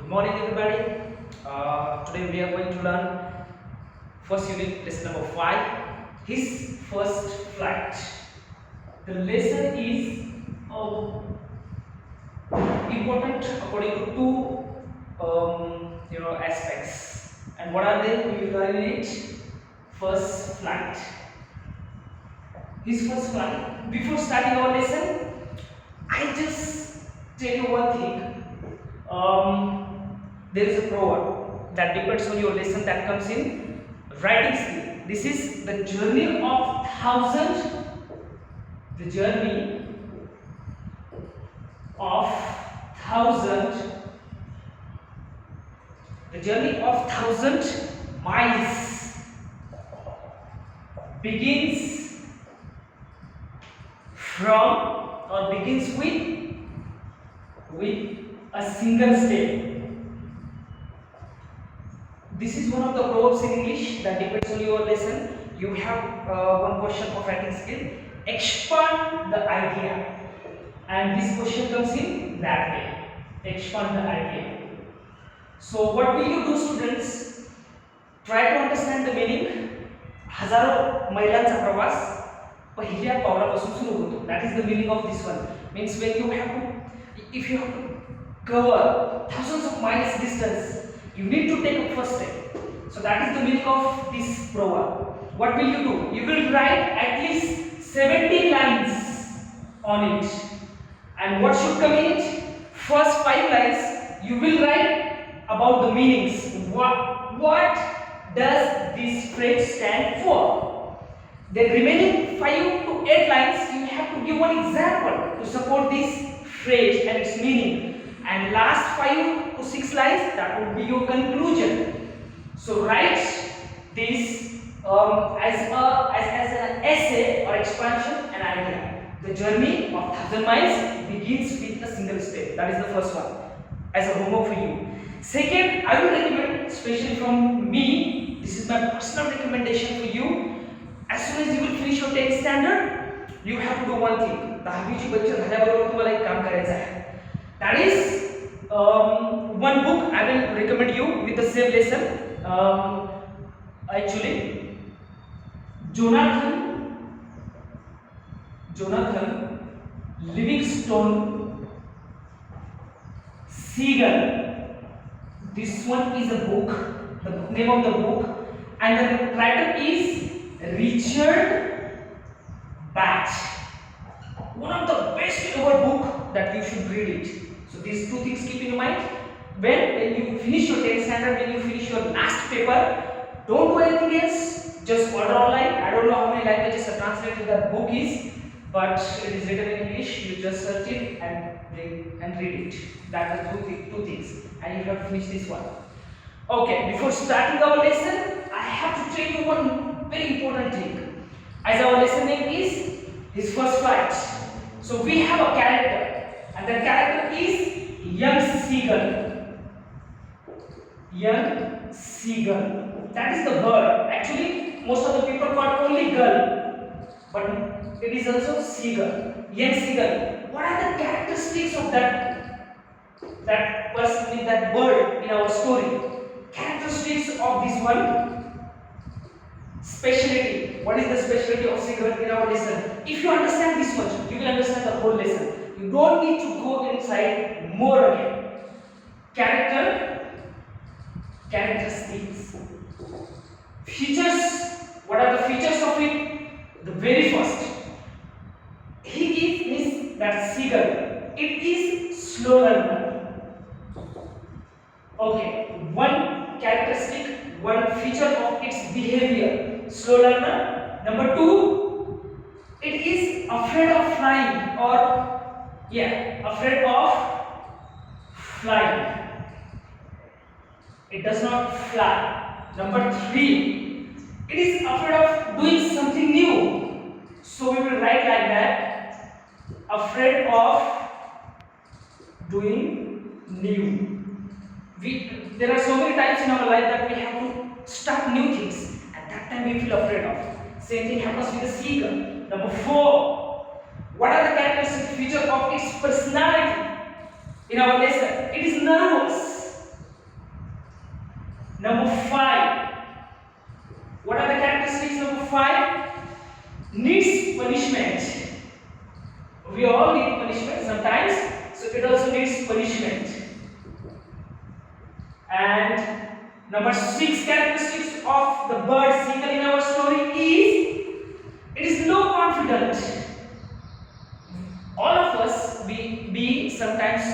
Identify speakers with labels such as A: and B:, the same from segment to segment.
A: Good morning, everybody. Today we are going to learn first unit, lesson number 5, his first flight. The lesson is important according to two aspects. And what are they? We will learn in it. First flight. His first flight. Before starting our lesson, I just tell you one thing. There is a proverb that depends on your lesson that comes in writing skill. This is the journey of the journey of thousand, the journey of 1,000 miles begins from or begins with a single step. This is one of the proverbs in English that depends on your lesson. You have one question of writing skill. Expand the idea, and this question comes in that way. Expand the idea. So what will you do, students? Try to understand the meaning. हजारो मैलांचा प्रवास पहिल्या पावलापासून सुरू होतो. That is the meaning of this one. Means when you have to, if you have to cover thousands of miles distance, you need to take a first step. So that is the meaning of this proverb. What will you do? You will write at least 70 lines on it. And what should come in it? First 5 lines you will write about the meanings. What does this phrase stand for? The remaining 5 to 8 lines you have to give one example to support this phrase and its meaning. And last 5 to 6 lines, that would be your conclusion. So write this as an essay or expansion and idea. The journey of 1,000 miles begins with a single step. That is the first one, as a homework for you. Second, I will recommend, especially from me, this is my personal recommendation for you. As soon as you will finish your 10th standard, you have to do one thing. 10वीची परीक्षा झाल्याबरोबर तुम्हाला एक काम करायचं आहे. That is one book I will recommend you with the same lesson. Actually, Jonathan Livingstone Seagull. This one is a book, the name of the book, and the writer is Richard Bach. One of the best ever book that you should read it. So these two things keep in mind. When you finish your 10th standard, when you finish your last paper, don't do anything else. Just order online. I don't know how many languages are translated that book is, but it is written in English. You just search it and read it. That are two things, and you have to finish this one. Okay. Before starting our lesson, I have to tell you one very important thing. As our lesson name is his first flight. So we have a character, and the character is young seagull. Young seagull. That is the bird. Actually, most of the people call only gull, but it is also seagull. Young seagull. What are the characteristics of that person with that bird in our story? Characteristics of this one. Speciality. What is the speciality of seagull in our lesson? If you understand this much, you will understand the whole lesson. You don't need to go inside more again. Characteristics. Features. What are the features of it? The very first, he is that seagull. It is slow learner. Okay, one characteristic, one feature of its behavior, slow learner. Number 2, it is afraid of flying, or afraid of flying. It does not fly. Number 3, it is afraid of doing something new. So we will write like that: afraid of doing new. There are so many times in our life that we have to start new things, and that time we feel afraid of. Same thing happens with the seagull. Number 4, what are the characteristic features of its personality? In our lesson, it is nervous. 5. What are the characteristics? Number 5, needs punishment. We all need punishment sometimes, so it also needs punishment. And number 6 characteristics of the bird seagull in our story is it is low confident. All of us be sometimes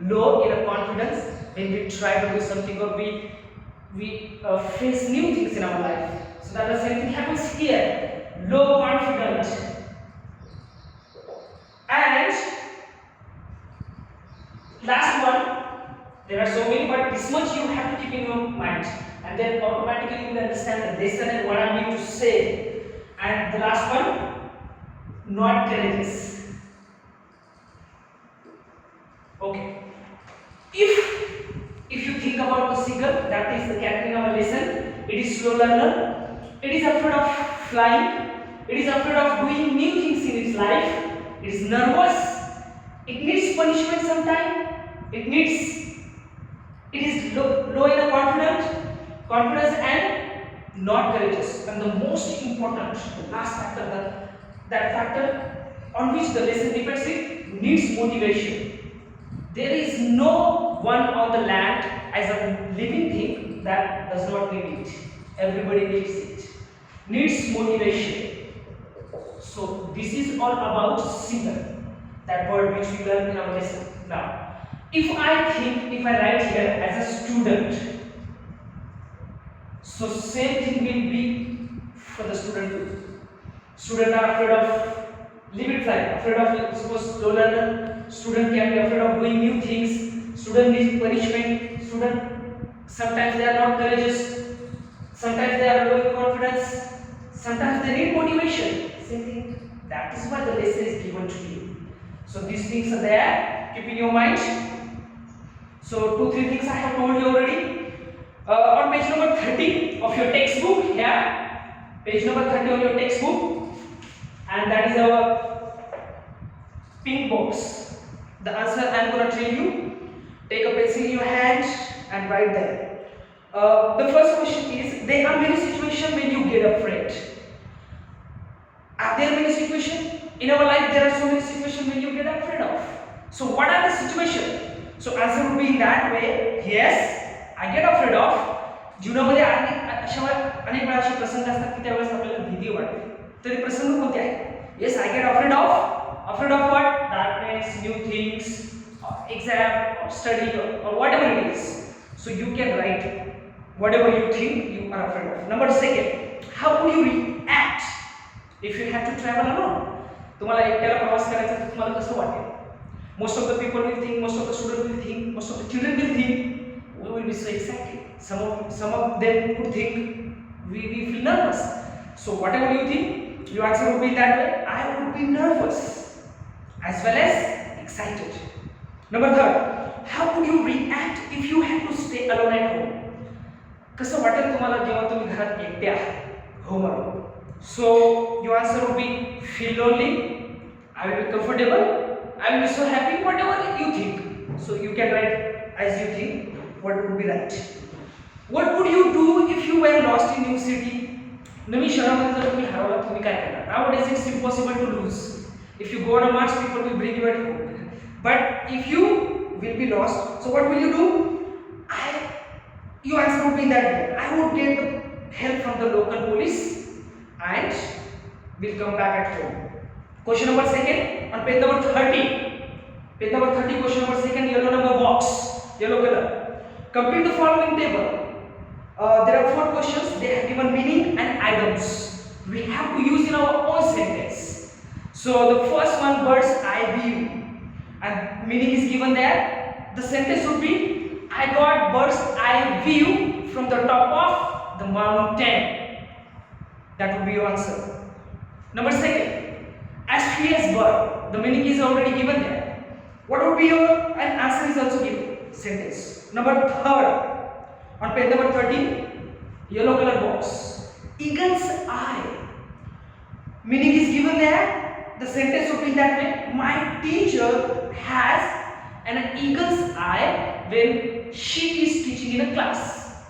A: low in a confidence when we try to do something or we face new things in our life. So that the same thing happens here. Low confident. And last one, there are so many, but this much you have to keep in your mind, and then automatically you will understand the lesson and what I mean to say. And the last one, not courageous. Okay. If you think about the seagull, that is the character in our lesson. It is slow learner. It is afraid of flying. It is afraid of doing new things in its life. It is nervous. It needs punishment sometime. It is low in a confidence and not courageous. And the most important, the last factor, that factor on which the lesson depends, it needs motivation. There is no one on the land as a living thing that does not need it. Everybody needs it. Needs motivation. So this is all about seagull, that word which we learned in our lesson. Now, if I write here as a student, so same thing will be for the student too. Students are afraid of living life, afraid of suppose slow learner. Student can be afraid of doing new things. Student needs punishment. Student sometimes they are not courageous. Sometimes they are low in confidence. Sometimes they need motivation. Same thing. That is why the lesson is given to you. So these things are there. Keep in your mind. So 2-3 things I have told you already. On page number 30 of your textbook, page number 30 on your textbook, and that is our pink box. The answer I am going to tell you. Take a pencil in your hand and write there. The first question is: there are many situations when you get afraid. Are there many situations in our life? There are so many situations when you get afraid of. So what are the situations? So answer would be in that way. Yes, I get afraid of. जीवनामध्ये अनेक वेळा असे प्रसंग असतात की त्यावेळेस आपल्याला भीती वाटते. तर ते प्रसंग कोणते आहेत? Yes, I get afraid of. Afraid of what? Darkness, new things, exam, or study, or whatever it is. So you can write whatever you think you are afraid of. Number 2, how would you react if you have to travel alone? तुम्हाला एकट्याला प्रवास करायचा तर तुम्हाला कसं वाटेल? Most of the people will think, most of the students will think, most of the children will think, we will be so excited. Some of them would think we feel nervous. So whatever you think, your answer would be that way. I would be nervous as well as excited. Number 3, how would you react if you had to stay alone at home? कसं वाटेल तुम्हाला जेव्हा तुम्ही घरात एकटे आहात home alone? So your answer would be feel lonely. I will be comfortable. I will be so happy. Whatever you think. So you can write as you think. What would be right? What would you do if you were lost in new city? नवीन शहरामध्ये जर तुम्ही हरवलात तुम्ही काय करणार? Nowadays it's impossible to lose. If you go on a march, people will bring you at home. But if you will be lost, so what will you do? Your answer would be that way. I would get the help from the local police and will come back at home. Question number 2 on page number 30. Page number 30, question number 2, yellow number box, yellow color. Complete the following table. There are 4 questions. They have given meaning and items. We have to use in our own sentence. So the first one, bird's eye view, and meaning is given there. The sentence would be: I got bird's eye view from the top of the mountain. That would be your answer. Number 2, as free as bird. The meaning is already given there. What would be your answer is also given. Sentence. Number 3, on page number 13, yellow color box. Eagle's eye. Meaning is given there. The sentence would be that way: my teacher has an eagle's eye when she is teaching in a class.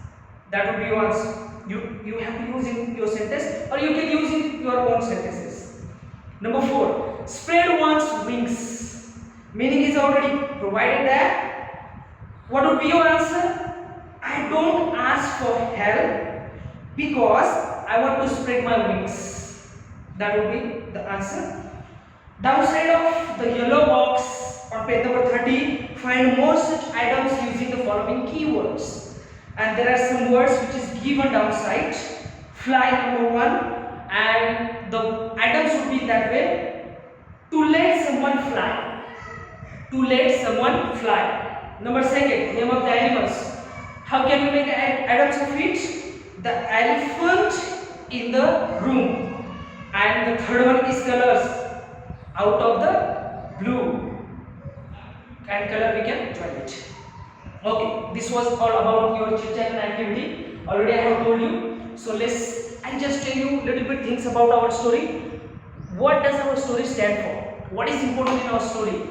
A: That would be your answer. You have to use in your sentence, or you can use in your own sentences. Number 4, spread one's wings. Meaning is already provided there. What would be your answer? I don't ask for help because I want to spread my wings. That would be the answer. Downside of the yellow box on page number 30, find more such items using the following keywords. And there are some words which is given downside. Fly number 1, and the items would be that way. To let someone fly. To let someone fly. Number 2, name of the animals. How can you make items of it? The elephant in the room. And the third one is colors. Out of the blue. And color we can join it. Okay, this was all about your chit chat and activity. Already I have told you. So I just tell you little bit things about our story. What does our story stand for? What is important in our story?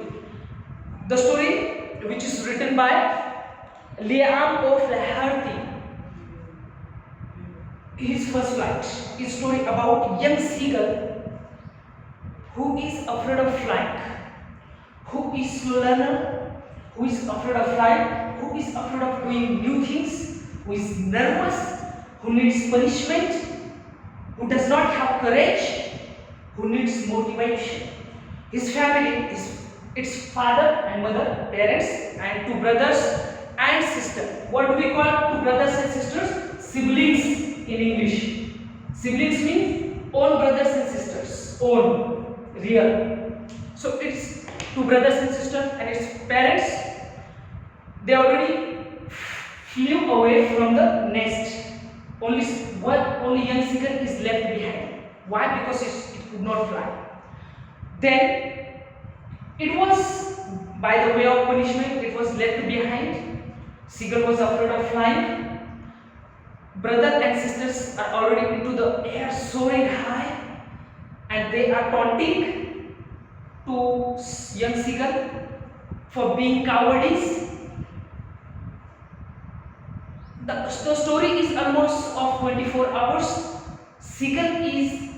A: The story, which is written by Liam O'Flaherty, his first flight, is story about young seagull who is afraid of flying, who is slow learner, who is afraid of flying, who is afraid of doing new things, who is nervous, who needs punishment, who does not have courage, who needs motivation. His family is its father and mother, parents, and 2 brothers and sister. What do we call 2 brothers and sisters? Siblings in English. Siblings means own brothers and sisters. Own, real. So it's 2 brothers and sisters and its parents. They already flew away from the nest. Only young seagull is left behind. Why? Because it could not fly. Then it was, by the way of punishment, it was left behind. Seagull was afraid of flying. Brother and sisters are already into the air, soaring high, and they are taunting to young seagull for being cowardice. The story is almost of 24 hours. Seagull is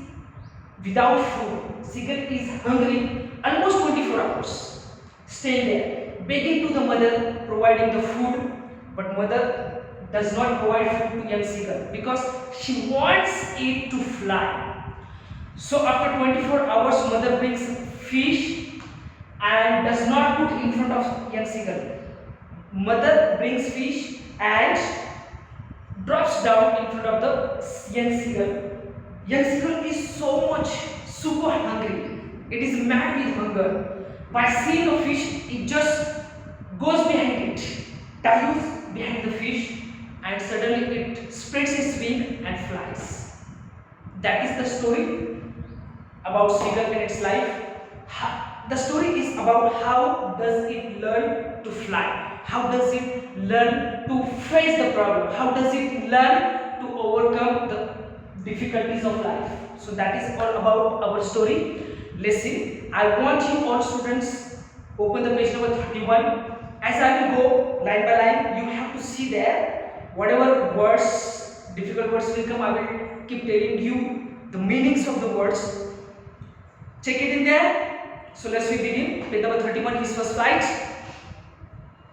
A: without food. Seagull is hungry almost 24 hours. Staying there, begging to the mother, providing the food. But mother does not provide food to young seagull because she wants it to fly. So after 24 hours, mother brings fish and does not put in front of young seagull. Mother brings fish and drops down in front of the young seagull. Young seagull is so much super hungry. It is mad with hunger. By seeing a fish, it just goes behind it, dives behind the fish, and suddenly it spreads its wing and flies. That is the story about seagull in its life. The story is about how does it learn to fly. How does it learn to face the problem? How does it learn to overcome the difficulties of life? So that is all about our story. Listen, I want you all students open the page number 31. As I will go line by line, you have to see there whatever words, difficult words will come. I will keep telling you the meanings of the words. Check it in there. So let's begin. Page number 31, his first flight.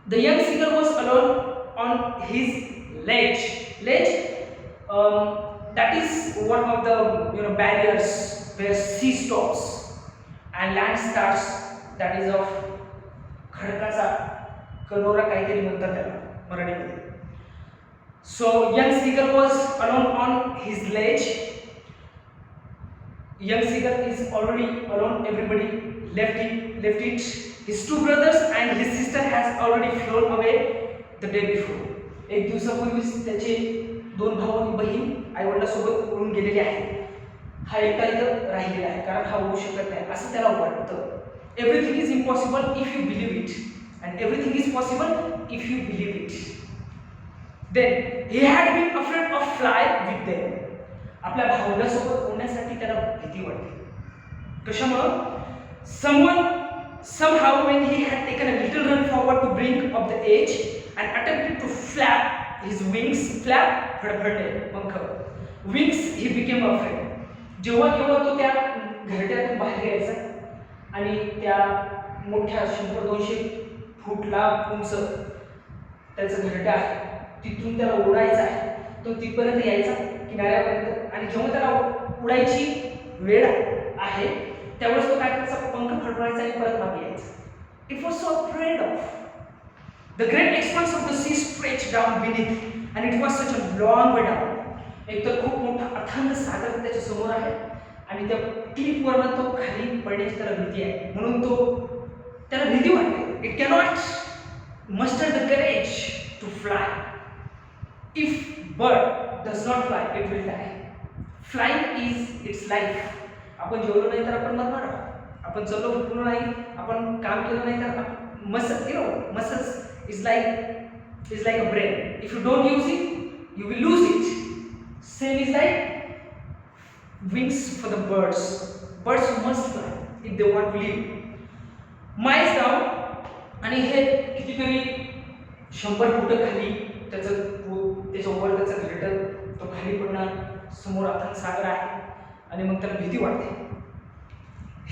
A: The young seagull was alone on his ledge. That is one of the barriers where sea stops and land starts. That is of खडकाचा कलोरा काहीतरी म्हणतात त्याला मराठीमध्ये. So young seagull was alone on his ledge. Young seagull is already alone. Everybody left it. His 2 brothers and his sister has already flown away the day before. एक दिवसापूर्वीच त्याचे 2 भाऊ आणि बहीण आईवडिलांसोबत उडून गेलेले आहेत. हा एकटा इथं राहिलेला आहे कारण हा उडू शकत नाही असं त्याला वाटतं. Everything is impossible if you believe it, and everything is possible if you believe it. Then he had been afraid of fly with them. आपल्या भावला सोबत उडण्यासाठी त्याला भीती वाटते. कशामुळे? Somehow when he had taken a little run forward to brink of the edge and attempted to flap his wings flap फडफडले पंख. Wings he became afraid. जेव्हा केव्हा तो त्या घरट्यातून बाहेर यायचा आणि त्या मोठ्या 100-200 फूट लांब उंच त्याचं घरटं आहे, तिथून त्याला उडायचं आहे. तो तिथपर्यंत यायचा किनाऱ्यापर्यंत, आणि जेव्हा त्याला उडायची वेळ आहे त्यावेळेस तो काय करायचा, पंख फडफडायचा आणि परत मागे यायचा. It was so afraid of. The great expanse of the sea stretch down beneath and it was such a long way down. एक तर खूप मोठा अथांग सागर त्याच्या समोर आहे आणि त्या क्लिपवरनं तो खाली पडण्याची त्याला भीती आहे, म्हणून त्याला भीती वाटते. It cannot muster the courage to fly. If bird does not fly it will die. Flying is its life. आपण जेवलो नाही तर आपण मरणार आहोत. आपण चलो फिरलो नाही, आपण काम केलं नाही तर muscles is like a brain. If you don't use it you will lose it. Same is like wings for the birds. Birds must fly if they want to live. Miles down, आणि हे कितीतरी 100 फूट खाली त्याच्यावर त्याचं घरटं, तो खाली पडणार, समोर अथांग सागर आहे आणि मग त्याला भीती वाटते.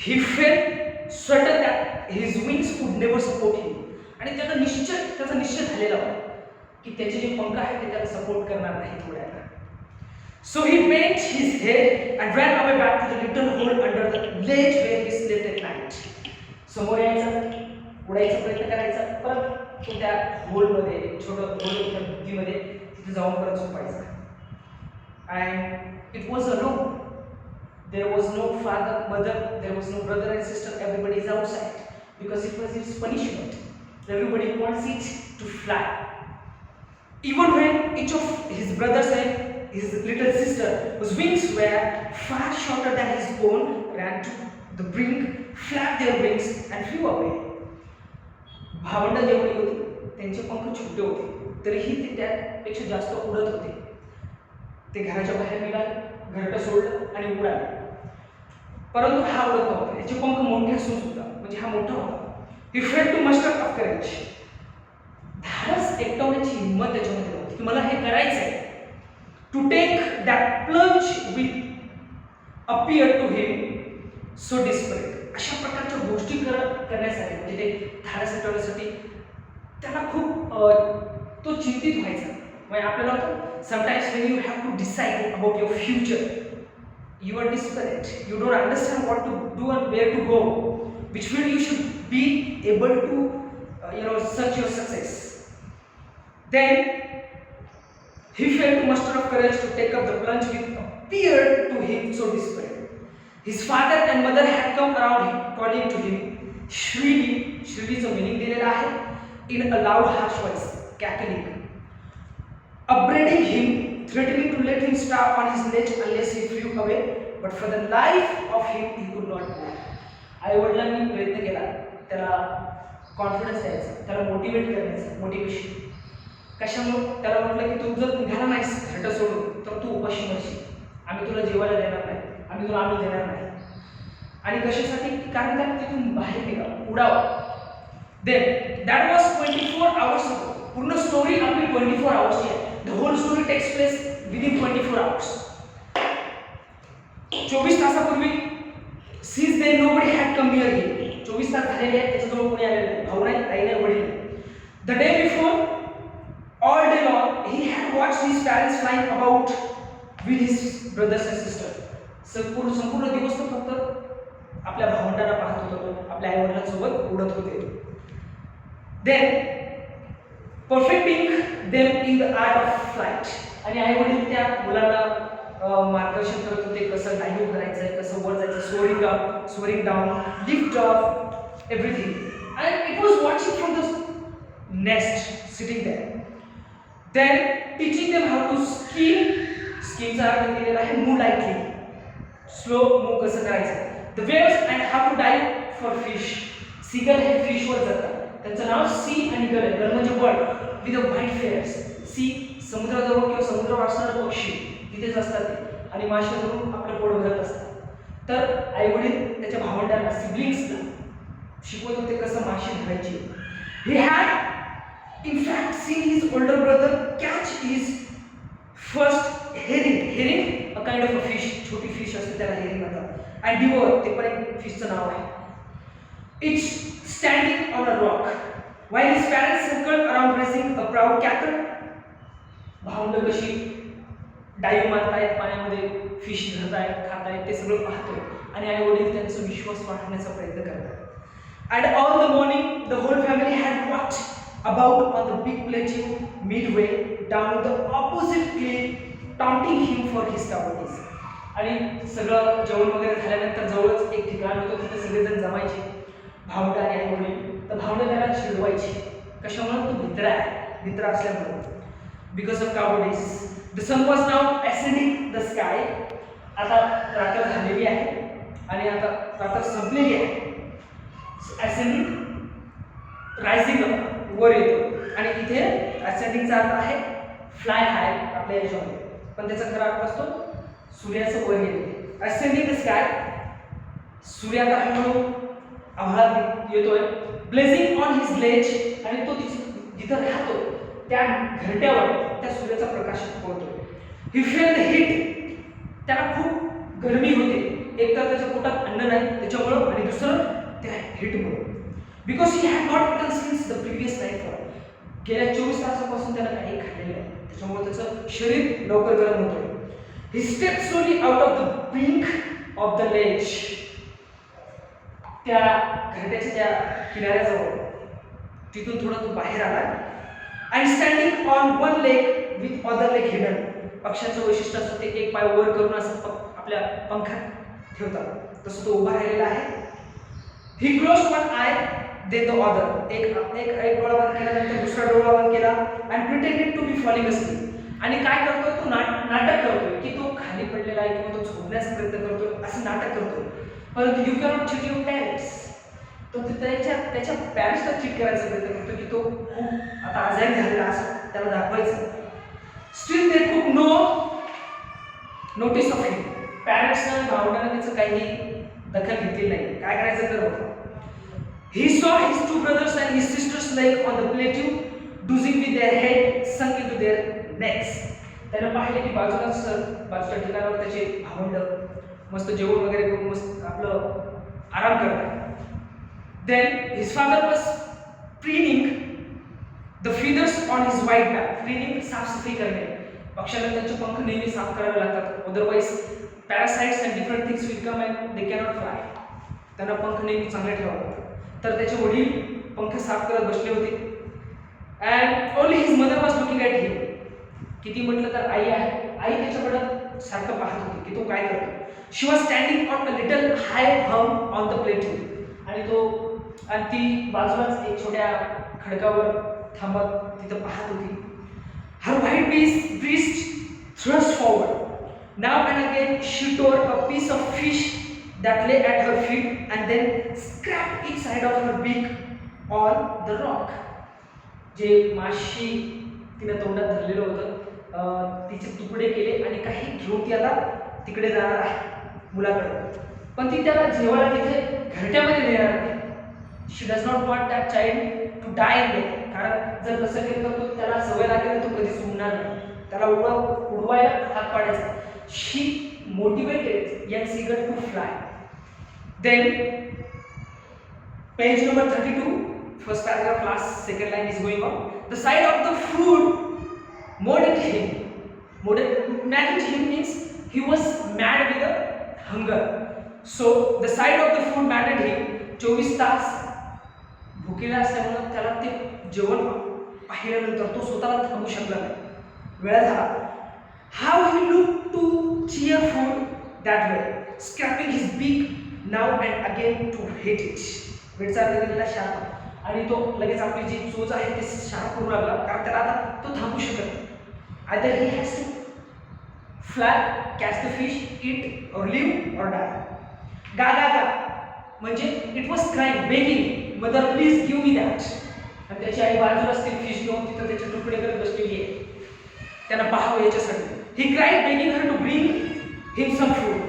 A: He felt certain that his wings would never support him. आणि त्याचा निश्चय झालेला होता की त्याचे जे पंख आहेत ते त्याला सपोर्ट करणार नाही थोड्याला. So he bent his head and ran away back to the little hole under the ledge where he slept at night. समोर यायचा, उडायचा प्रयत्न करायचा, परत तो त्या होलमध्ये, छोटं होल होतं भिंतीमध्ये, तिथे जाऊन परत झोपायचा. And it was alone. There was no father, mother, there was no brother and sister. Everybody is outside because it was his punishment. Everybody wants it to fly. Even when each of his brothers and his little sister, whose wings were far shorter than his own, ran to the brink, flapped their wings and flew away. भावंड जेवढी होती त्यांचे पंख छोटे होते तरीही ते त्यापेक्षा जास्त उडत होते. ते घराच्या बाहेर निघाले, घरटं सोडलं आणि उडाले. परंतु हा उडत नव्हता, याचे पंख मोठे असून सुद्धा, म्हणजे हा मोठा होता. He felt to muster of courage. धाडस एकटवण्याची हिंमत त्याच्यामध्ये होती की मला हे करायचंय. To take that plunge which appeared to him so desperate. अशा प्रकारच्या गोष्टी करण्यासाठी, म्हणजे ते धाडस ठेवण्यासाठी त्याला खूप तो चिंतित व्हायचा. म्हणजे आपल्याला sometimes when you have to decide about your future, you are desperate. You don't understand what to do and where to go, which field you should be able to search your success. Then he felt to muster of courage to take up the plunge which appeared to him so desperate. His father and mother had come around him, calling to him, shrilly. Shrilly's meaning दिलेला आहे in a loud, harsh voice, cackling, upbraiding him, threatening to let him stop on his ledge unless he flew away. But for the life of him, he could not move. आई वडिलांनी प्रयत्न केला त्याला confidence द्यायचा, त्याला motivate करण्याचा, motivation. कशामुळे त्याला म्हटलं की तू जर निघाला नाहीस घरटं सोडून तर तू उपाशी मरशील, आम्ही तुला जेवायला देणार नाही, आम्ही तुला अन्न देणार नाही. आणि कशासाठी, कारण त्याला तिथून बाहेर निघावं, उडावं. Then that was 24 hours ago. पूर्ण स्टोरी आपली 24 hours आहे. The whole story takes place within 24 hours. 24 तासापूर्वी सीज then nobody had come near him. 24 तास झालेले आहेत, त्याच्याजवळ कोणी आलेलं नाही, भाऊ नाही, आई नाही, वडील नाही. The day before, all day long, he had watched his parents flying about with his brothers and sisters. संपूर्ण दिवस तो फक्त आपल्या भावंडांना पाहत होता, आपल्या आई वडिलांसोबत उडत होते. Then perfecting them in the art of flight. आणि आई वडील त्या मुलांना मार्गदर्शन करत होते, कसं डायव्ह करायचं, कसं वर जायचं, soaring down, lift off, everything. And it was watching from the nest, sitting there. Then teaching them how to skim. Skimचा अर्थ दिलेला आहे मूव लाईटली, स्लो मूव कसं करायचं. The waves and how to dive for fish. Seagull हे फिशवर जातात, त्यांचं नाव sea आणि गल. गल म्हणजे bird with a white feathers. Sea समुद्राजवळ किंवा समुद्रावर असणारे पक्षी तिथेच असतात ते, आणि मासे धरून आपलं पोट भरत असतात. तर आई वडील त्याच्या भावंडांना, सिबलिंग्सला शिकवत होते कसं मासे धरायचे. He had in fact seen his older brother catch his first herring, a kind of a fish, छोटी fish असते त्याला herring म्हणतात, and devour, ते पण एक फिशचं नाव आहे. It's standing on a rock while his parents circled around raising a proud cackle. भावंड कशी डाईव्ह मारतायत पाण्यामध्ये, फिश धरतायत, खातायत, ते सगळं पाहतोय आणि आई वडील त्यांचा विश्वास वाढवण्याचा प्रयत्न करतात. And all the morning the whole family had walked about on the big plateau midway down the opposite cliff, taunting him for his cowardice. आणि सगळं जेवण वगैरे झाल्यानंतर जवळच एक ठिकाण होतं, तिथे सगळेजण जमायचे, भावंड आणि आई वडील. तर भावंड त्याला चिडवायचे, कशामुळे? तो मित्र आहे, मित्र असल्यामुळे, because of cowardice. The sun was now ascending the sky. आता रात्र झालेली आहे आणि आता रात्र संपलेली आहे. ascending, rising up, वर येतो, आणि इथे ascendingचा अर्थ आहे फ्लाय हाय आपल्या याच्यामध्ये, पण त्याचा खरा अर्थ असतो सूर्याचं वर येणे. ascending the sky, सूर्य आता हळूहळू आभाळात येतोय. blazing on his ledge, आणि तो जिथं राहतो त्या घरट्यावर त्या सूर्याचा प्रकाश पडतोय. he felt the heat, त्याला खूप गरमी होते, एक तर त्याच्या पोटात अन्न नाही त्याच्यामुळं, आणि दुसरं त्या हिटमुळे, because he had not eaten since the previous night. गेल्या 24 तासापासून त्याला काही खाल्लेलं आहे, त्याच्यामुळे त्याचं शरीर लवकर गरम होतोय. He step slowly out of the brink of the ledge, त्या घरट्याच्या त्या किनाऱ्याजवळ, तिथून थोडा तो बाहेर आला. And standing on one leg with other leg hidden, पक्ष्यांचं वैशिष्ट्य असतं ते एक पाय वर करून असं आपल्या पंखात ठेवतात, तसं तो उभा राहिलेला आहे. He closed one eye, then the other. एक डोळा बंद केल्यानंतर दुसरा डोळा बंद केला, and pretended to be falling asleep. आणि काय करतोय तो? नाटक करतोय की तो खाली पडलेला आहे किंवा तो झोपण्याचा प्रयत्न करतोय, असं नाटक करतोय. परंतु you cannot cheat your parents, तो त्याच्या पॅरेंट्सला चीट करायचा प्रयत्न करतो की तो खूप आता आजारी झालेला असं त्याला दाखवायचं. स्टील दे टूक नो नोटीस ऑफ हिम, पॅरेंट्सनं भावंडानं त्याचं काही दखल घेतली नाही. काय करायचं तर होतं. He saw his two brothers and his sisters like on the plateau, dozing with their head sunk into their necks. त्यानं पाहिले की बाजूच्या ठिकाणावर त्याचे भावंड मस्त जेवण वगैरे करून मस्त आपलं आराम करतात. Then his father was preening the feathers on his white back. Preening साफसफाई करणे, पक्ष्यांना त्यांचे पंख नेहमी साफ करावे लागतात, otherwise parasites and different things will come and they cannot fly. त्यांना पंख नेहमी चांगले ठेवावे लागतात. तर त्याचे वडील पंख साफ करत बसले होते. and only his mother was looking at him. किती म्हटलं तर आई त्याच्याकडे सारखं पाहत होती की तो काय करतो. she was standing on a little high hum on the plateau, आणि ती बाजूलाच एक छोट्या खडकावर थांबत तिथं पाहत होती. her white breast thrust forward. Now and again she tore a piece of fish that lay at her feet and then scraped each side of her beak on the rock. जे माशी तिने तोंडात धरलेलं होतं तिचे तुकडे केले आणि काही घेऊन ती आता तिकडे जाणार आहे मुलाकडे, पण ती त्याला जेवायला तिथे घरट्यामध्ये नेणार नाही. She does not want that child to die in there, कारण जर तसं केलं तर तो त्याला सवय लागेल तो कधीच उडणार नाही, त्याला उडवायला हात पाडायचा. She motivated young seagull to fly. Then, page number 32, first paragraph, last second line is going on. The sight of the food maddened him means he was mad with the hunger. So, the sight of the food maddened him. 24 तास भुकेला असल्यामुळे त्याला ते जेवण पाहिल्यानंतर तो स्वतःला थांबू शकला नाही, वेळ झाला. How he looked to cheerful that way, scraping his beak now and again to hit it. वेळचा दिलेला शार्प, आणि तो लगेच आपली जी चोच आहे ते शार्प करू लागला, कारण त्याला आता तो थांबू शकत नाही. Either he has to fly, catch the fish, eat or live or die. गा गा गा म्हणजे it was crying, begging, mother please give me that. आणि त्याची आई बाजूलाच ते फिश घेऊन तिथं त्याचे तुकडे करत बसलेली आहे, त्यांना पाहावं याच्यासाठी. He cried, begging her to bring him some food.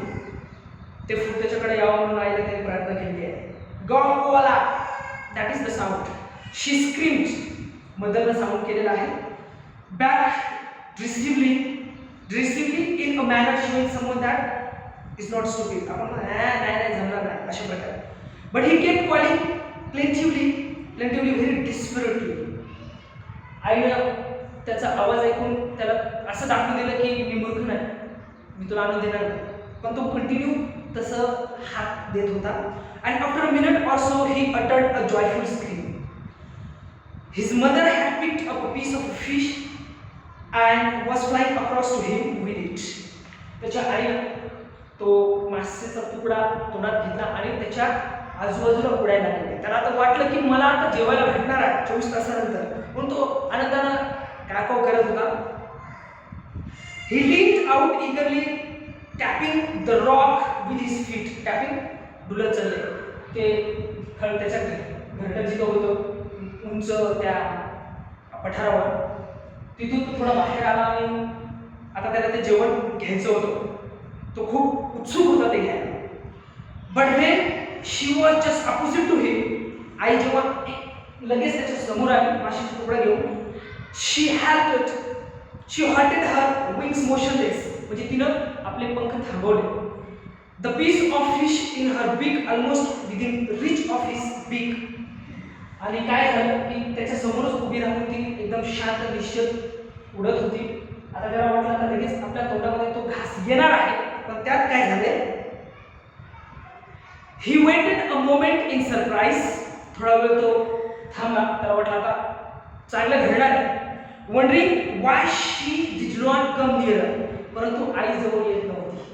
A: ते फूड त्याच्याकडे यावं म्हणून आईने त्याने प्रयत्न केले आहे. गॉला, that is the sound. She screamed, मदरनं साऊंड केलेला आहे. Back manner showing someone that is not stupid. आपण नाही जमणार नाही अशा प्रकारे. But he kept calling plaintively, very desperately. आईनं त्याचा आवाज ऐकून त्याला असं दाखवून दिलं की मी मूर्ख नाही, मी तुला आणून देणार नाही. पण तो कंटिन्यू तसं हात देत होता. And after a minute or so he uttered a joyful scream. His mother had picked up a piece of fish and was flying across to him with it. त्याच्या आईनं तो मासेचा तुकडा तोंडात घेतला आणि त्याच्या आजूबाजूला उडायला लागले. त्याला आता वाटलं की मला आता जेवायला भेटणार आहे 24 तासानंतर. म्हणून तो आनंदानं काकाव करत होता. He leaned out eagerly, tapping the rock with his feet. Tapping डुलत चालले. ते त्याच्या घरटं जिथं होतं उंच त्या पठारावर, तिथून तो थोडा बाहेर आला आणि आता त्याला ते जेवण घ्यायचं होतं. तो खूप उत्सुक होता ते घ्यायला. But when she was just opposite to him, आई जेव्हा लगेच त्याच्या समोर आली माशीचा तुकडा घेऊन, she halted her wings motionless, म्हणजे तिनं आपले पंख थांबवले. The piece of fish in her beak almost within reach of his beak. आणि काय झालं की त्याच्या समोरच उभी राहून ती एकदम शांत निश्चित उडत होती. आता त्याला वाटलं आता लगेच आपल्या तोंडामध्ये तो घास येणार आहे. पण त्यात काय झाले, he waited a moment in surprise. थोडा वेळ तो थांबला. त्याला वाटलं आता चांगलं घडणार आहे. wondering why she did not come nearer. परंतु आई जवळ येत नव्हती.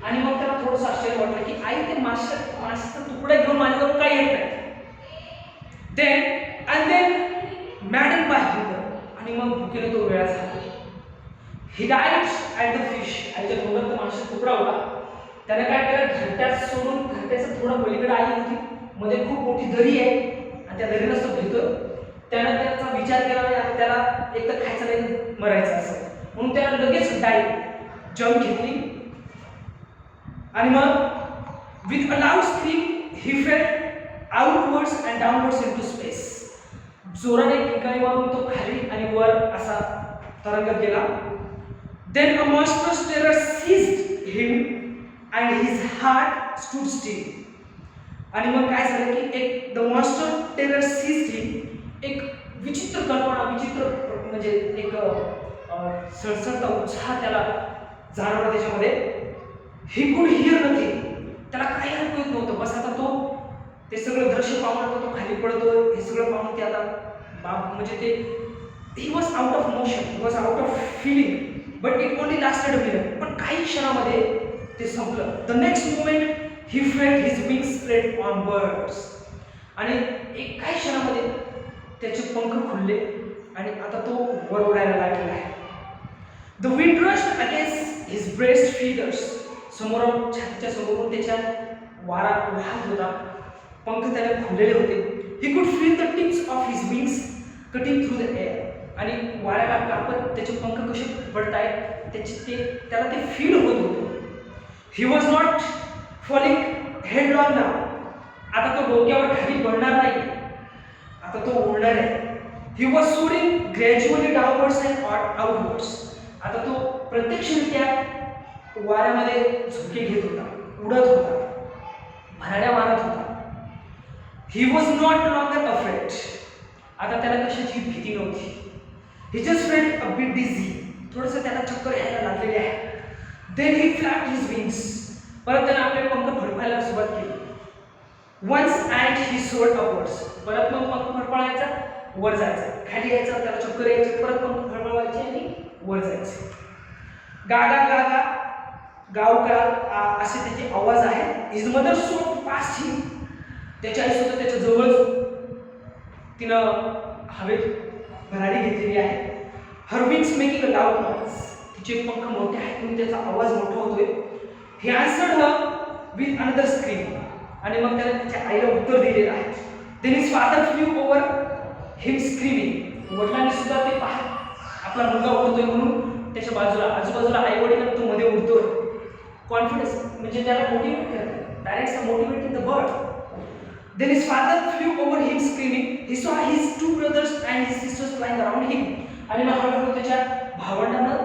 A: आणि मग त्याला थोडंसं आश्चर्य वाटलं की आई ते माशाचा तुकडा घेऊन माझ्याजवळ काय येत नाही. then maddened by hunger, आणि मग भुकेने तो वेळा झाला. He dived at the fish. आईच्या तोंडात तो माशाचा तुकडा होता. त्याने काय केलं, घरट्यात सोडून घरट्याचं थोडं पलीकडे आई होती, मध्ये खूप मोठी दरी आहे आणि त्या दरीला तो भितो. त्यानं त्याचा विचार केला नाही, त्याला एक तर खायचं नाही मरायचं असं, म्हणून त्याला लगेच जंप घेतली. आणि मग with a loud scream he fell outwards and downwards into space. जोराने किंकाळी मारून तो खाली आणि वर असा तरंगत गेला. Then a monstrous terror seized him and his heart stood still. आणि मग काय झालं की एक the monster terror seized him, एक विचित्र कल्पना, विचित्र म्हणजे एक सळसळता उत्साह त्याला जाणवला त्याच्यामध्ये. He could hear nothing. त्याला काही ऐकू येत नव्हतं. बस आता तो ते सगळं दृश्य पाहून तो खाली पडतो. हे सगळं पाहून ते आता म्हणजे ते he was out of motion, he was out of feeling, but it only lasted a minute. पण काही क्षणामध्ये ते संपलं. The next moment he felt his wings spread on birds. आणि एक काही क्षणामध्ये त्याचे पंख खुलले आणि आता तो वर उडायला लागलेला आहे. The wind rushed against his breast feathers. समोरून छातीच्या समोरून त्याच्या वारा वाहत होता. पंख त्याला खुललेले होते. He could feel the tips of his wings cutting through the air. आणि वाऱ्याला कापत त्याचे पंख कसे पडतायत त्याला ते फील होत होतं. He was not falling headlong now. आता तो डोक्यावर खाली पडणार नाही, आता तो उडणार आहे. He was soaring gradually downwards and outwards. आता तो प्रत्यक्षरित्या वाऱ्यामध्ये झोके घेत होता, उडत होता, भराड्या मारत होता. He was not longer afraid. आता त्याला कशाची भीती नव्हती. He just felt a bit dizzy. थोडंसं त्याला चक्कर यायला लागलेली आहे. Then he flapped his wings. परत त्याने आपले पंख फडफडायला सुरुवात केली. Once and he soared upwards. परत मग पंख फडफडायचा, वर जायचं, खाली यायचं, त्याला चक्कर यायची, परत पंख फडफडवायचे आणि वर जायचे. गागा गागा गावकार असे त्याचे आवाज आहेत. His mother soared past him. त्याची आई सुद्धा त्याच्या जवळ तिनं हवेत भरारी घेतलेली आहे. Her wings making a loud noise. तिचे पंख मोठे आहेत म्हणून त्याचा आवाज मोठा होतोय. He answered her with another scream. आणि मग त्याने त्याच्या आईला उत्तर दिलेलं आहे. Then his father flew over him screaming. वडिलांनी सुद्धा ते पाहत आपला मुलगा उडतोय म्हणून त्याच्या बाजूला आजूबाजूला आई वडील तो मध्ये उडतोय. कॉन्फिडन्स म्हणजे त्याला मोटिवेट करतात. Direct motivating the bird. Then his father flew over him screaming. He saw his two brothers and his sisters flying around him. आणि मग हळूहळू त्याच्या भावंडांना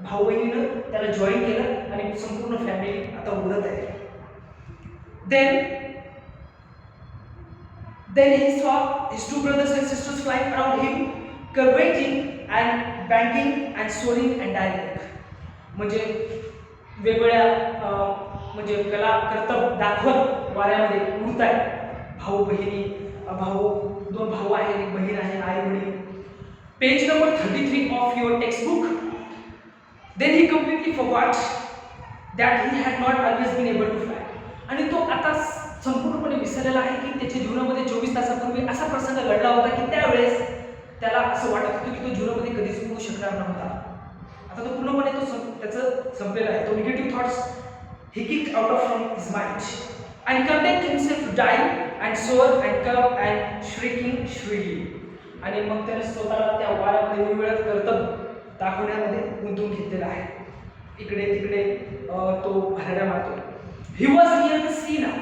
A: भाऊ बहिणीनं त्याला जॉईन केलं आणि संपूर्ण फॅमिली आता उडत आहे. Then he saw his two brothers and sisters flying around him, curveting and banging and soaring and diving. म्हणजे वेगवेगळ्या म्हणजे कला कर्तब दाखवत वाऱ्यामध्ये उडत आहे. भाऊ बहिणी, दोन भाऊ आहेत, एक बहीण आहे, आई वडील. Page number 33 of your textbook. Then he completely forgot that he had not always been able to fly. आणि तो आता संपूर्णपणे विसरलेला आहे की त्याच्या जीवनामध्ये 24 तासापूर्वी असा प्रसंग घडला होता की त्यावेळेस त्याला असं वाटत होतं की तो जीवनामध्ये कधीच उडू शकणार नव्हता. आता तो पूर्णपणे त्याचं संपलेला आहे. तो negative thoughts he kicked out of from his mind and condemned himself to die and soar and curve and shrieking shrilly. आणि मग त्याने स्वतःला त्या वाऱ्यामध्ये वेगवेगळ्या कर्तब दाखवण्यामध्ये गुंतवून घेतलेला आहे. इकडे तिकडे तो हरड्या मारतो. He was near the sea now.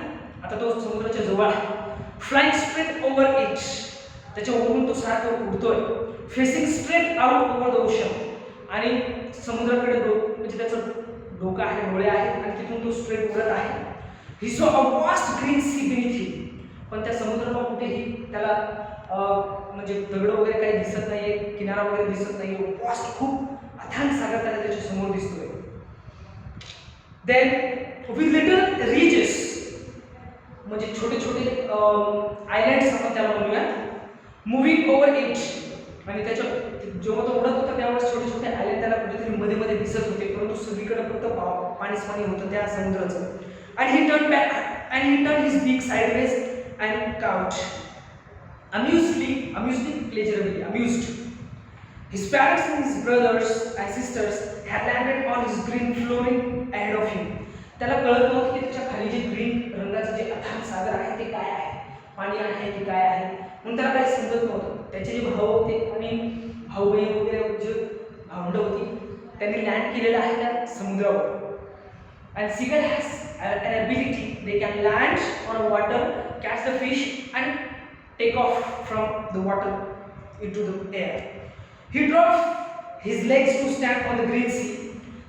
A: आता तो समुद्राच्या जवळ आहे. Flying straight over it. त्याच्या वरून तो सारखा उडतोय. Facing straight out over the ocean. आणि समुद्राकडे म्हणजे त्याचं डोकं आहे, डोळे आहेत आणि तिथून तो स्ट्रेट उडत आहे. He saw a vast green sea beneath him. पण त्या समुद्राला कुठेही त्याला म्हणजे दगड वगैरे काही दिसत नाहीये, किनारा वगैरे दिसत नाहीये. वास्ट खूप अथांग सागर त्याच्या समोर दिसतोय. Then with little ridges म्हणजे छोटे छोटे आयलँड्स आपण त्याला म्हणूयात, मुव्हिंग ओव्हर इट. आणि त्याच्या जेव्हा तो उडत होता त्यावेळेस छोटे छोटे आयलँड त्याला कुठेतरी मध्ये मध्ये दिसत होते, परंतु सगळीकडे फक्त पाणीच पाणी होतं त्या समुद्राचं. And he turned back and he turned his beak sideways and cowed. Amused. His parents and his brothers and sisters had landed on his green flooring ahead of him. त्याला कळत नव्हतं की त्याच्या खाली जे ग्रीन रंगाचं जे अथांग सागर आहे ते काय आहे, पाणी आहे की काय आहे, म्हणून त्याला काही समजत नव्हतं. त्याचे जे भाऊ होते आणि भाऊ बहीण वगैरे जे भावंड होती त्यांनी लँड केलेलं आहे त्या समुद्रावर. And seagull has an ability, they can land on a water, catch the fish and take off from the water into the air. He dropped his legs to stand on the green sea.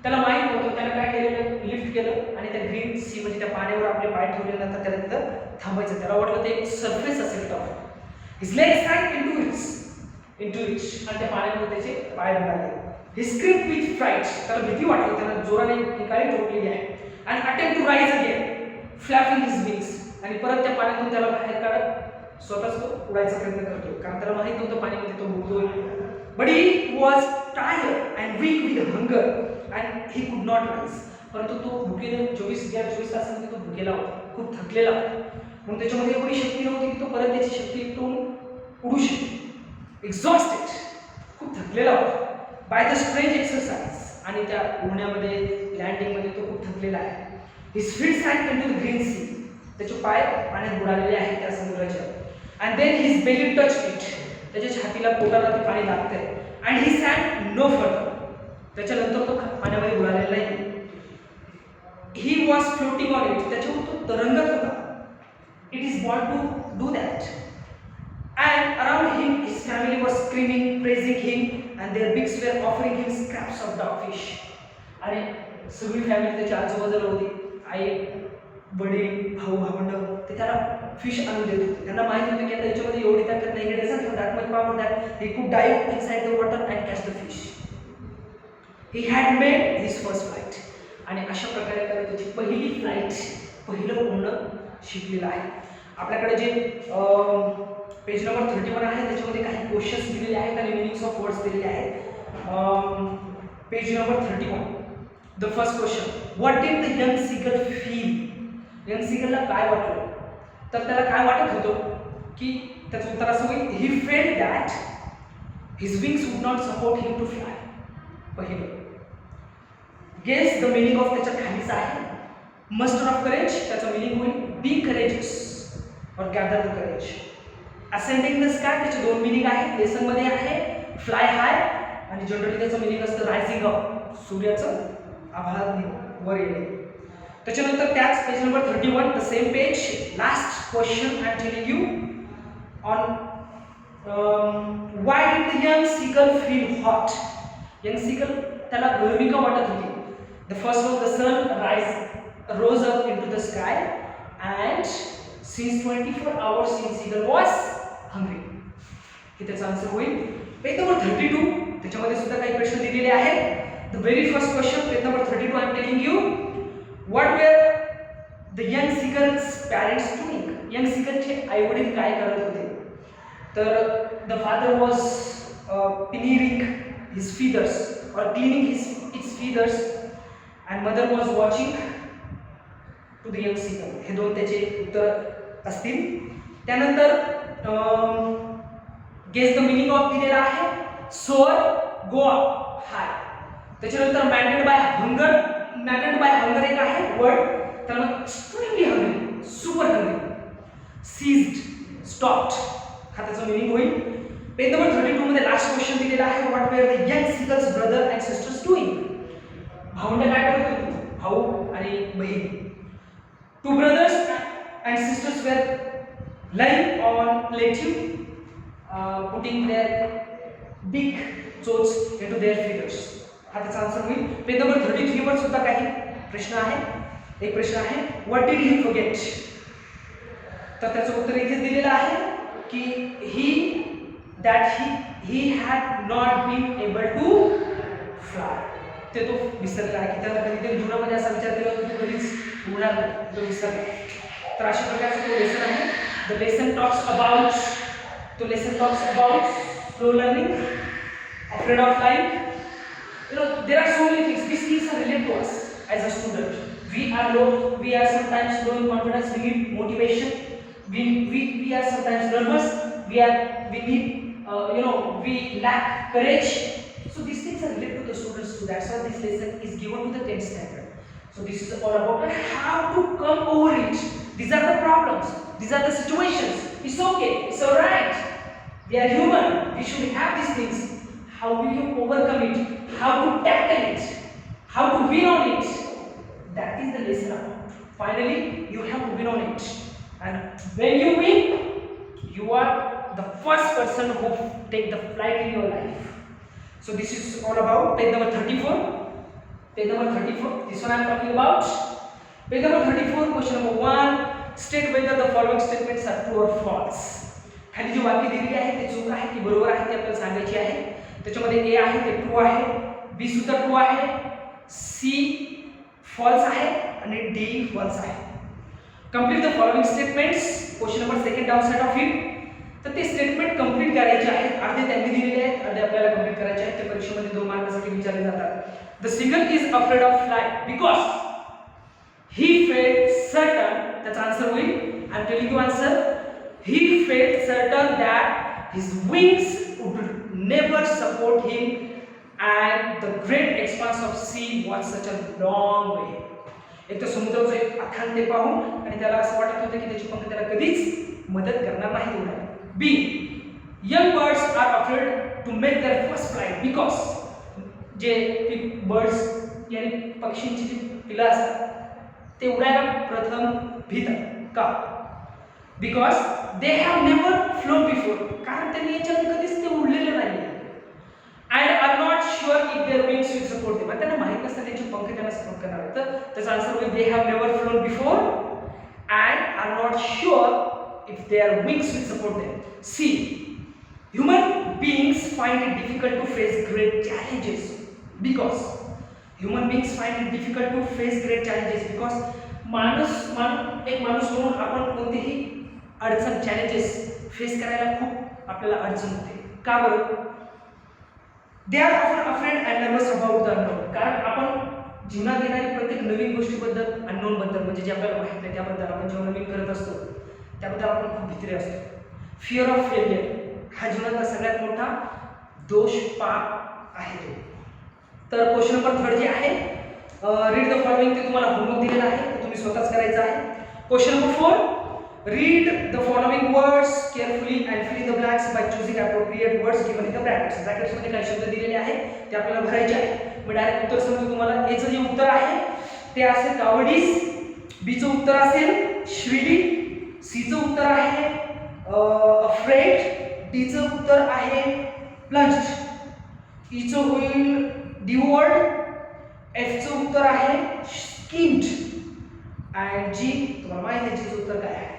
A: त्याला माहित होतं, त्याने काय केलेलं, lift केलं आणि त्या green सी म्हणजे त्या पाण्यावर आपले पाय ठेवल्यानंतर त्याला तिथं थांबायचं. त्याला वाटलं ते एक सरफेस असेल top. His legs sank into it आणि त्या पाण्यामध्ये त्याचे पाय बुडाले. He screamed with fright. त्याला भीती वाटली, त्याला जोराने एकाने ठोकलेली आहे. And attempt to rise again, flapping his wings. आणि परत त्या पाण्यातून त्याला बाहेर काढत स्वतःच तो उडायचा प्रयत्न करतो, कारण त्याला माहित नव्हतं पाण्यामध्ये तो बुडतोय. But he was tired and weak with hunger and he could not rise. परंतु तो भुकेला 24 तासांमध्ये तो भुकेला होता, खूप थकलेला होता, म्हणून त्याच्यामध्ये एवढी शक्ती नव्हती की तो परत त्याची शक्ती एकटून उडू शकेल. Exhausted, खूप थकलेला होता. By the strange exercise, आणि त्या उडण्यामध्ये लँडिंगमध्ये तो खूप थकलेला आहे. His feet sank into the green sea. त्याचे पाय पाण्यात बुडालेले आहेत त्या समुद्राच्या. And then his belly touched it. त्याच्या छातीला पोटाला ते पाणी लागतंय. And he sank no further. त्याच्यानंतर तो पाण्यामध्ये बुडालेला नाही. He was floating on it. त्याच्यावर तो तरंगत होता. It is born to do that. And around him his family was screaming, praising him, and their beaks were offering him scraps of dogfish. आणि सगळी फॅमिली त्याच्या आजूबाजूला होती. आई, वडील, भाऊ, भावंड ते त्याला फिश आणून देत होते. त्यांना माहित होतं की आता याच्यामध्ये एवढी ताकद नाही, it doesn't have that much power that he could dive inside the water and catch the fish. He had made his first flight. आणि अशा प्रकारे त्याला त्याची पहिली फ्लाईट, पहिलं उडणं शिकलेलं आहे. आपल्याकडे जे पेज नंबर 31 आहे त्याच्यामध्ये काही क्वेश्चन्स दिलेले आहेत आणि मिनिंग्स ऑफ वर्ड्स दिलेले आहेत. Page number 31. The first question, what did the young seagull feel? Young सीगलला काय वाटलं? तर त्याला काय वाटत होतं की त्याचं उत्तर असं होईल, he felt that his wings would not support him to fly. पहिलं, गेस द मिनिंग ऑफ त्याच्या खालीचा आहे. मस्टर ऑफ करेज, त्याचं मिनिंग होईल बी करेजियस और gather the courage. Ascending the sky, त्याचे दोन मिनिंग आहेत. लेसन मध्ये आहे फ्लाय हाय आणि जनरली त्याचं मिनिंग असतं रायझिंग अप, सूर्याचं आभाळात वर येणे. त्याच्यानंतर त्याच page number 31, the same page, last question I am telling you on why did the young seagull feel hot? Young seagull त्याला गरमी का वाटत होती? The first was the sun rose up into the sky and since 24 hours young seagull was hungry. हे त्याचा answer होईल. Page number 32 त्याच्यामध्ये सुद्धा काही प्रश्न दिलेले आहेत. The very first question page number 32 I am telling you what were the young seagulls parents doing. Young सीगलचे आई वडील काय करत होते? तर the father was cleaning his feathers or cleaning its feathers and mother was watching to the young seagull. हे दोन त्याचे उत्तर असतील. त्यानंतर गेस द मिनिंग ऑफ दिलेला आहे. Soar go up high. त्याच्यानंतर मॅग्नेट बाय हंगर एक आहे वर्ड, त्याला extremely hungry, super hungry. Ceased stopped हा त्याचा मिनिंग होईल. पेज नंबर 32 मध्ये लास्ट क्वेश्चन दिलेला आहे. What were the young seagull's brother and sisters doing. भावंड काय करत होते? भाऊ आणि बहीण. Two brothers and sisters were lying on plateau, putting their big toes into their feathers. हा त्याचा आन्सर होईल. पेज नंबर 33 वर सुद्धा काही प्रश्न आहे. एक प्रश्न आहे व्हॉट डिड ही फॉरगेट. तर त्याचं उत्तर इथेच दिलेलं आहे की he had not been able to fly. ते तो विसरला आहे की त्याला कधीतरी जीवनामध्ये असा विचार केला की तो कधीच उडणार नाही, तो विसरला. तर अशा प्रकारचा तो लेसन आहे. The lesson talks about slow learning, afraid of flying. there are so many things. These things are related to us as a student. We are sometimes low in confidence, we need motivation, we are sometimes nervous, we need we lack courage. So these things are related to the students too. That's why this lesson is given to the 10th standard. So this is all about how to come over it. These are the problems, these are the situations. It's okay, it's all right. We are human, we should have these things. How will you overcome it? How to tackle it? How to win on it? That is the lesson about. Finally, you have to win on it. And when you win, you are the first person who take the flight in your life. So this is all about page number 34. Page number 34. This one I am talking about. Page number 34. Question number 1. State whether the following statements are true or false. खाली जो वाक्य दिलेले आहे ते चूक आहे की बरोबर आहे ते आपल्याला सांगायचे आहे. त्याच्यामध्ये ए आहे ते ट्रू आहे, बी सुद्धा ट्रू आहे, सी फॉल्स आहे आणि डी फॉल्स आहे. Complete the following statements. Question number second down side of it. तर ते स्टेटमेंट कंप्लीट करायचे आहेत. अर्धे त्यांनी दिलेले आहेत, अर्धे आपल्याला कंप्लीट करायचे आहेत. ते परीक्षेमध्ये 2 मार्कासाठी विचारले जातात. The single is afraid of fly because he felt certain. त्याचा आन्सर होईल I am telling you answer. He felt certain that his wings would never support him and the great expanse of sea was such a long way. एक तर समुद्राचं एक आखान ते पाहून आणि त्याला असं वाटत होतं की त्याची पंख त्याला कधीच मदत करणार नाही उडायला. Be young birds are afraid to make their first flight because जे बर्ड्स यानी पक्षींची जी पिलं असतात ते उडायला प्रथम भीतात. का? Because they have never flown before. कारण त्यांनी याच्यात कधीच ते उडलेले नाही. And are not sure if their wings will support them. त्यांना माहित नसतं त्यांची पंख त्यांना सपोर्ट करणार. तर त्याचा आन्सर होईल they have never flown before and are not sure if their wings will support them. C human beings find it difficult to face great challenges because human beings find it difficult to face great challenges because एक माणूस म्हणून आपण कोणतीही अडचण challenges face करायला खूप आपल्याला अडचण होते. का बरं? They are often afraid and nervous about the unknown. कारण आपण जीवनात येणारी प्रत्येक नवीन गोष्टीबद्दल, अननोन बद्दल म्हणजे जे आपल्याला माहित नाही त्याबद्दल आपण जेव्हा नवीन करत असतो त्याबद्दल आपण खूप भीती असतो. फिअर ऑफ फेलियर हा जीवनातला सगळ्यात मोठा दोष पाप आहे. तर क्वेश्चन नंबर 3 जे आहे रीड द फॉलोइंग ते तुम्हाला होमवर्क दिलेला आहे, ते तुम्ही स्वतःच करायचं आहे. Question number 4. Read the following words carefully and fill in the blanks by choosing appropriate words given in the brackets. Brackets मध्ये काही शब्द दिलेले आहेत ते आपल्याला भरायचे आहेत. मी डायरेक्ट उत्तर सांगतो तुम्हाला. ए चं जे उत्तर आहे ते असेल कावडीस, बी चं उत्तर असेल श्रीली, सी चं उत्तर आहे अफ्रेड, डी चं उत्तर आहे प्लंज्ड. ईचं होईल डिवॉर्ड, एफचं उत्तर आहे स्किम्ड अँड जी तुम्हाला माहिती आहे जीचं उत्तर काय आहे.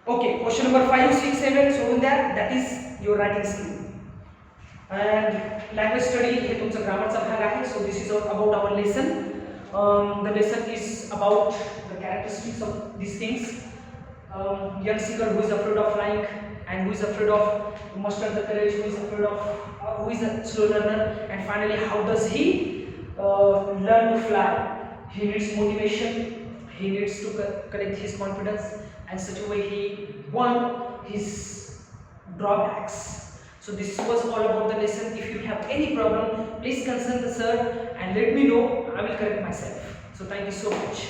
A: ओके, क्वेश्चन नंबर 5, 6, 7 सोडून द्या. That is your writing skill. And language study हे तुमचं ग्रामरचा भाग आहे. So this is about our lesson. The lesson is about the characteristics of these things. Young seeker who is afraid of flying and who is afraid of muster the courage, who is afraid of who is a slow learner, and finally how does he learn to fly. He needs motivation, he needs to collect his confidence, and such a way he won his drawbacks. So this was all about the lesson. If you have any problem, please consult the sir and let me know. I will correct myself. So thank you so much.